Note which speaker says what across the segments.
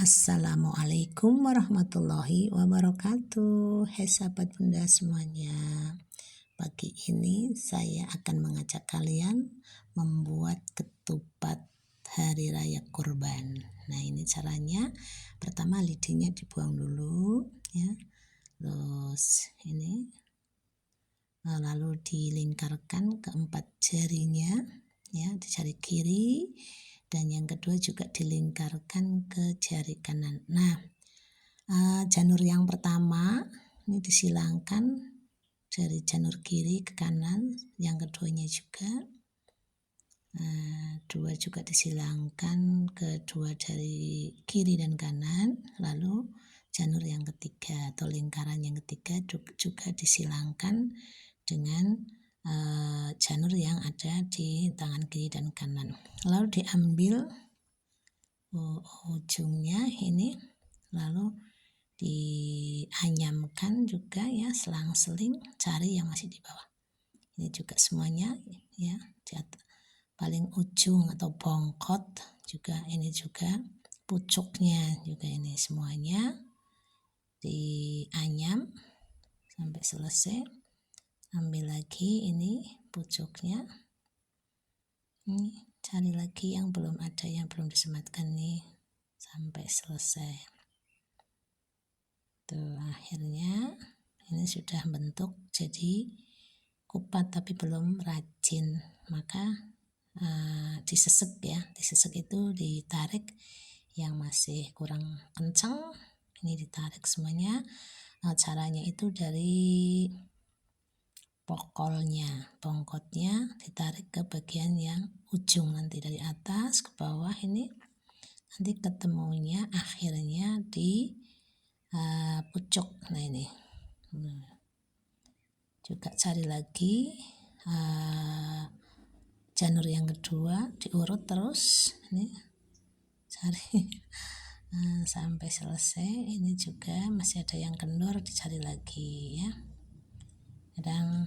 Speaker 1: Assalamualaikum warahmatullahi wabarakatuh. Hai sahabat bunda semuanya. Pagi ini saya akan mengajak kalian membuat ketupat hari raya kurban. Nah, ini caranya. Pertama lidinya dibuang dulu ya. Terus ini lalu dilingkarkan keempat jarinya ya, di jari kiri. Dan yang kedua juga dilingkarkan ke jari kanan. Nah, janur yang pertama ini disilangkan dari janur kiri ke kanan, yang keduanya juga dua juga disilangkan ke dua jari kiri dan kanan. Lalu janur yang ketiga atau lingkaran yang ketiga juga disilangkan dengan janur yang ada di tangan kiri dan kanan. Lalu diambil ujungnya ini, lalu dianyamkan juga ya, selang-seling, cari yang masih di bawah. Ini juga semuanya ya, paling ujung atau bongkot juga, ini juga pucuknya juga, ini semuanya dianyam sampai selesai. Ambil lagi ini pucuknya, ini cari lagi yang belum ada, yang belum disematkan nih sampai selesai. Tuh, akhirnya ini sudah bentuk jadi kupat tapi belum rajin, maka disesek ya. Disesek itu ditarik yang masih kurang kencang, ini ditarik semuanya. Caranya itu dari bongkotnya ditarik ke bagian yang ujung, nanti dari atas ke bawah, ini nanti ketemunya akhirnya di pucuk. Nah, ini juga cari lagi janur yang kedua, diurut terus, ini cari sampai selesai. Ini juga masih ada yang kendor, dicari lagi ya. Kadang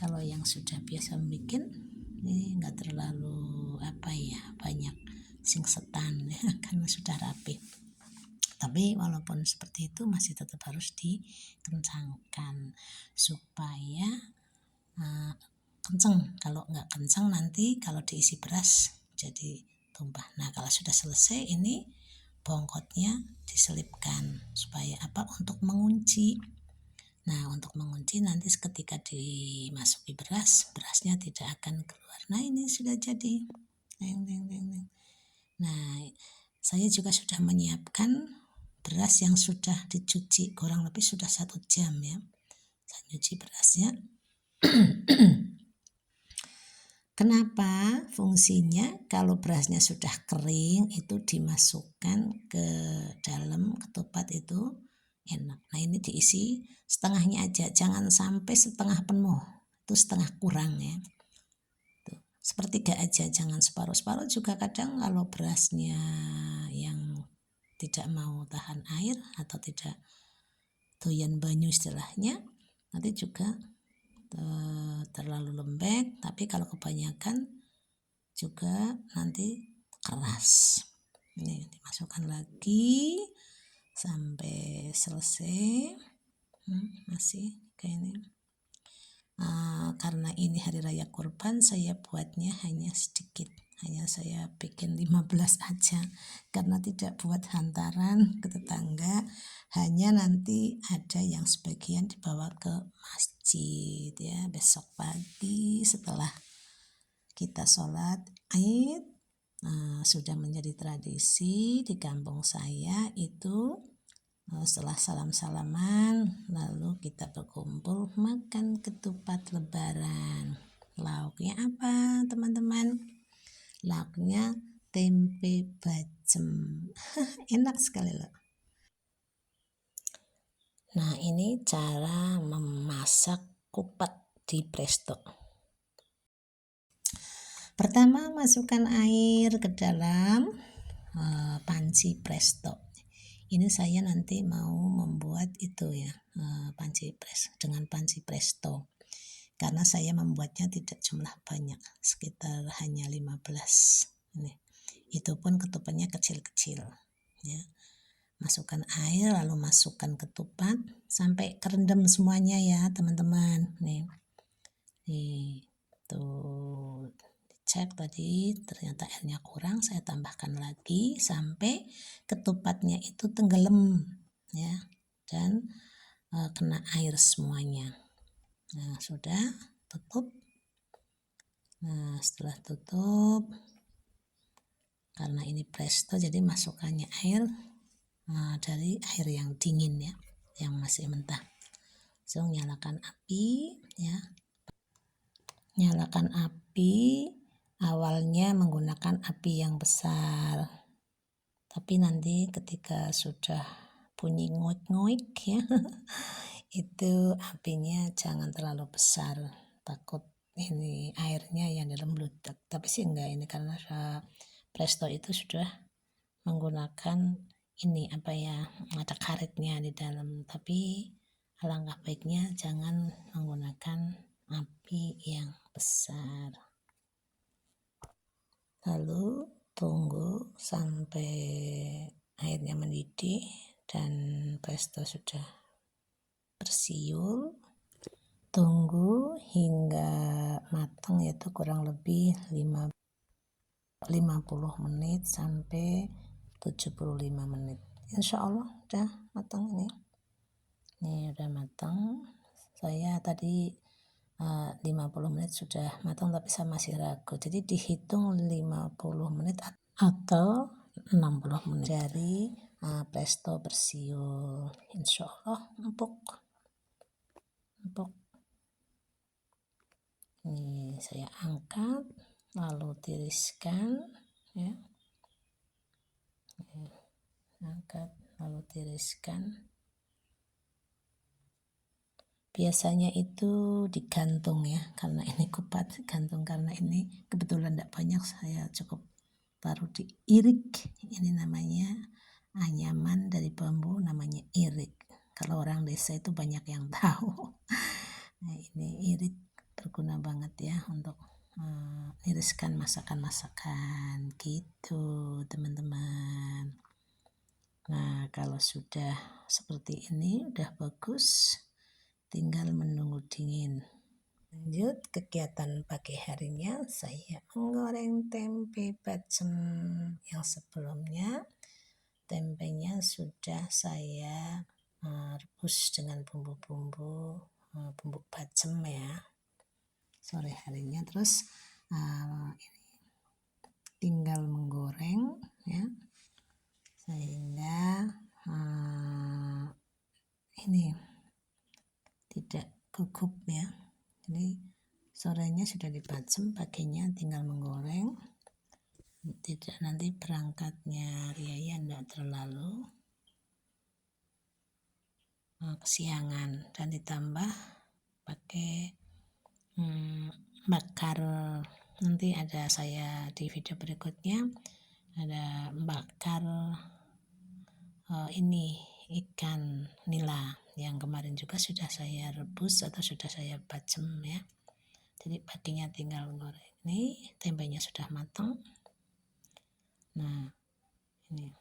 Speaker 1: kalau yang sudah biasa bikin ini nggak terlalu banyak singsetan ya, karena sudah rapi. Tapi walaupun seperti itu masih tetap harus dikencangkan supaya kencang. Kalau nggak kencang nanti kalau diisi beras jadi tumpah. Nah, kalau sudah selesai ini bongkotnya diselipkan supaya untuk mengunci. Nah, untuk mengunci nanti ketika dimasuki berasnya tidak akan keluar. Nah, ini sudah jadi. Nah, saya juga sudah menyiapkan beras yang sudah dicuci kurang lebih sudah 1 jam ya. Saya cuci berasnya. Kenapa? Fungsinya kalau berasnya sudah kering itu dimasukkan ke dalam ketupat itu enak. Nah, ini diisi setengahnya aja, jangan sampai setengah penuh, itu setengah kurang ya. Tuh, sepertiga aja, jangan separuh-separuh. Juga kadang kalau berasnya yang tidak mau tahan air atau tidak doyan banyu istilahnya, nanti juga terlalu lembek. Tapi kalau kebanyakan juga nanti keras. Ini dimasukkan lagi sampai selesai. Masih kayak ini. Karena ini hari raya kurban, saya buatnya hanya sedikit, hanya saya bikin 15 aja, karena tidak buat hantaran ke tetangga, hanya nanti ada yang sebagian dibawa ke masjid ya, besok pagi setelah kita sholat Id. Sudah menjadi tradisi di kampung saya itu, setelah salam-salaman lalu kita berkumpul makan ketupat lebaran. Lauknya apa teman-teman? Lauknya tempe bacem. Enak sekali loh. Nah, ini cara memasak kupat di presto. Pertama, masukkan air ke dalam panci presto. Ini saya nanti mau membuat itu ya, dengan panci presto. Karena saya membuatnya tidak jumlah banyak, sekitar hanya 15. Ini. Itu pun ketupatnya kecil-kecil ya. Masukkan air lalu masukkan ketupat sampai kerendam semuanya ya teman-teman. Nih tuh cek tadi ternyata airnya kurang, saya tambahkan lagi sampai ketupatnya itu tenggelam ya, dan kena air semuanya. Nah sudah, tutup. Nah setelah tutup, karena ini presto jadi masukannya air dari air yang dingin ya, yang masih mentah. So nyalakan api ya, nyalakan api. Awalnya menggunakan api yang besar, tapi nanti ketika sudah bunyi nguik-nguik ya itu apinya jangan terlalu besar, takut ini airnya yang dalam meledak. Tapi sih enggak, ini karena presto itu sudah menggunakan ini ada karetnya di dalam, tapi alangkah baiknya jangan menggunakan api yang besar. Lalu tunggu sampai airnya mendidih dan presto sudah bersiul. Tunggu hingga matang, yaitu kurang lebih 50 menit sampai 75 menit. Insya Allah udah matang ini. Ini udah matang. Saya tadi 50 menit sudah matang, tapi saya masih ragu. Jadi dihitung 50 menit atau 60 menit dari presto bersiul. Insya Allah empuk. Ini saya angkat lalu tiriskan ya. Angkat lalu tiriskan. Biasanya itu digantung ya, karena ini kupat gantung, karena ini kebetulan tidak banyak, saya cukup taruh diirik. Ini namanya anyaman dari bambu, namanya irik. Kalau orang desa itu banyak yang tahu. Nah ini irik berguna banget ya untuk iriskan masakan-masakan gitu teman-teman. Nah kalau sudah seperti ini udah bagus, tinggal menunggu dingin. Lanjut kegiatan pagi harinya, saya menggoreng tempe bacem. Yang sebelumnya tempenya sudah saya rebus dengan bumbu-bumbu bumbu bacem ya sore harinya. Terus ini tinggal menggoreng ya, sehingga ini tidak gugup ya. Jadi sorenya sudah dibacem, paginya tinggal menggoreng, tidak nanti berangkatnya Ria tidak terlalu kesiangan. Dan ditambah pakai bakar, nanti ada saya di video berikutnya ada bakar ini ikan nila yang kemarin juga sudah saya rebus atau sudah saya bacem ya. Jadi paginya tinggal goreng. Ini tempenya sudah matang. Nah ini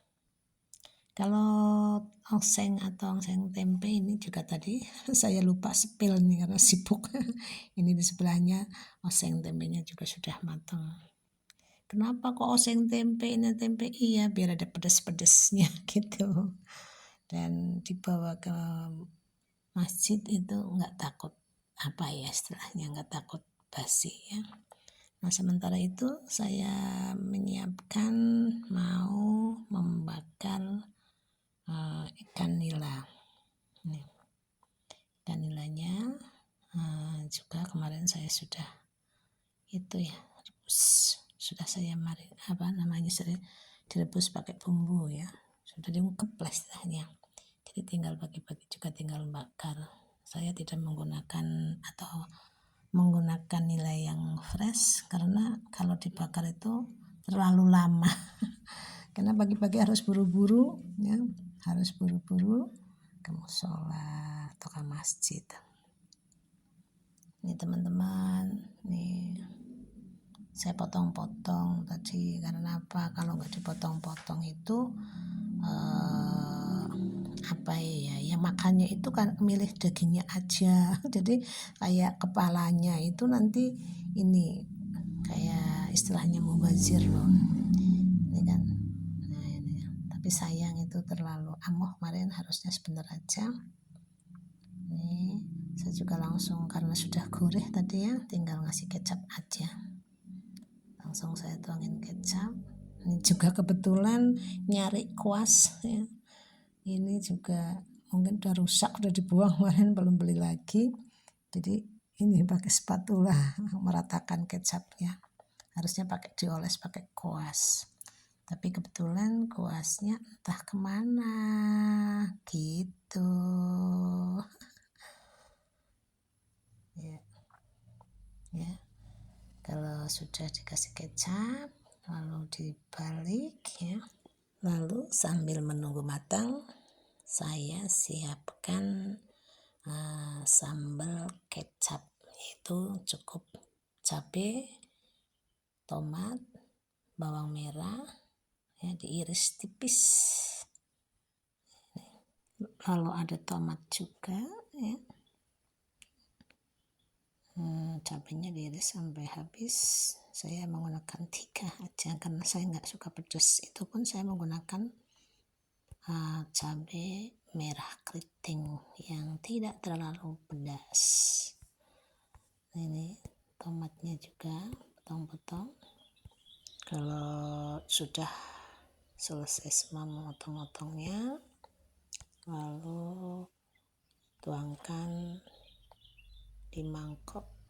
Speaker 1: kalau oseng atau oseng tempe ini juga tadi saya lupa spill nih karena sibuk. Ini di sebelahnya oseng tempenya juga sudah matang. Kenapa kok oseng tempe? Ini tempe, iya biar ada pedas-pedasnya gitu. Dan dibawa ke masjid itu nggak takut istilahnya, nggak takut basi ya. Nah sementara itu saya menyiapkan mau membakar ikan nila. Nih, ikan nilanya juga kemarin saya sudah rebus, sudah saya sudah direbus pakai bumbu ya, sudah diungkep lah istilahnya. Jadi tinggal pagi-pagi juga tinggal bakar. Saya tidak menggunakan nilai yang fresh karena kalau dibakar itu terlalu lama. Karena pagi-pagi harus buru-buru ya, harus buru-buru ke mushola atau ke masjid. Ini teman-teman, nih saya potong-potong tadi karena apa? Kalau nggak dipotong-potong itu supaya ya makannya itu kan milih dagingnya aja. Jadi kayak kepalanya itu nanti ini kayak istilahnya mubazir loh. Ini kan. Nah, ini. Tapi sayang itu terlalu amoh kemarin, harusnya sebentar aja. Ini saya juga langsung karena sudah gurih tadi ya, tinggal ngasih kecap aja. Langsung saya tuangin kecap. Ini juga kebetulan nyari kuas ya. Ini juga mungkin udah rusak, udah dibuang kemarin, belum beli lagi. Jadi ini pakai spatula meratakan kecapnya. Harusnya pakai dioles pakai kuas. Tapi kebetulan kuasnya entah kemana gitu. Ya. Kalau sudah dikasih kecap, lalu dibalik ya. Lalu sambil menunggu matang, saya siapkan sambal kecap. Itu cukup cabai, tomat, bawang merah ya, diiris tipis. Lalu ada tomat juga ya. Cabainya diiris sampai habis. Saya menggunakan 3 aja karena saya nggak suka pedas. Itu pun saya menggunakan cabai merah keriting yang tidak terlalu pedas. Ini tomatnya juga potong-potong. Kalau sudah selesai semua memotong-potongnya, lalu tuangkan di mangkok,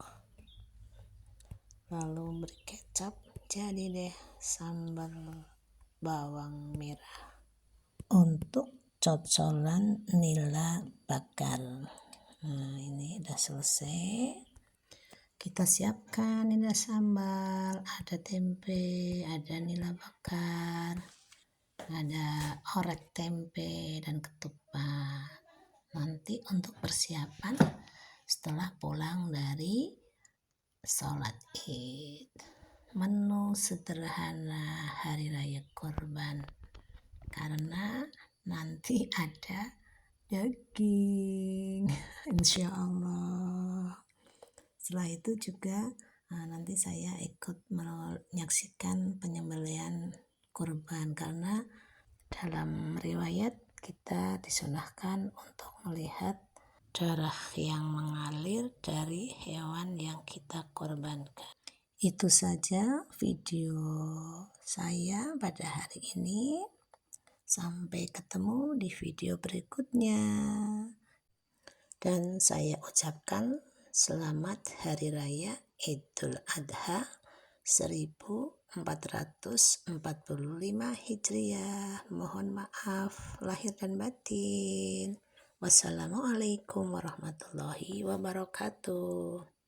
Speaker 1: lalu beri kecap, jadi deh sambal bawang merah untuk cocolan nila bakar. Nah, ini udah selesai. Kita siapkan ini sambal, ada tempe, ada nila bakar, ada orek tempe dan ketupat. Nanti untuk persiapan setelah pulang dari sholat Id. Menu sederhana hari raya kurban, karena nanti ada daging insya Allah. Setelah itu juga nanti saya ikut menyaksikan penyembelihan kurban, karena dalam riwayat kita disunahkan untuk melihat darah yang mengalir dari hewan yang kita korbankan. Itu saja video saya pada hari ini. Sampai ketemu di video berikutnya. Dan saya ucapkan selamat Hari Raya Idul Adha 1445 Hijriah. Mohon maaf lahir dan batin. Wassalamualaikum warahmatullahi wabarakatuh.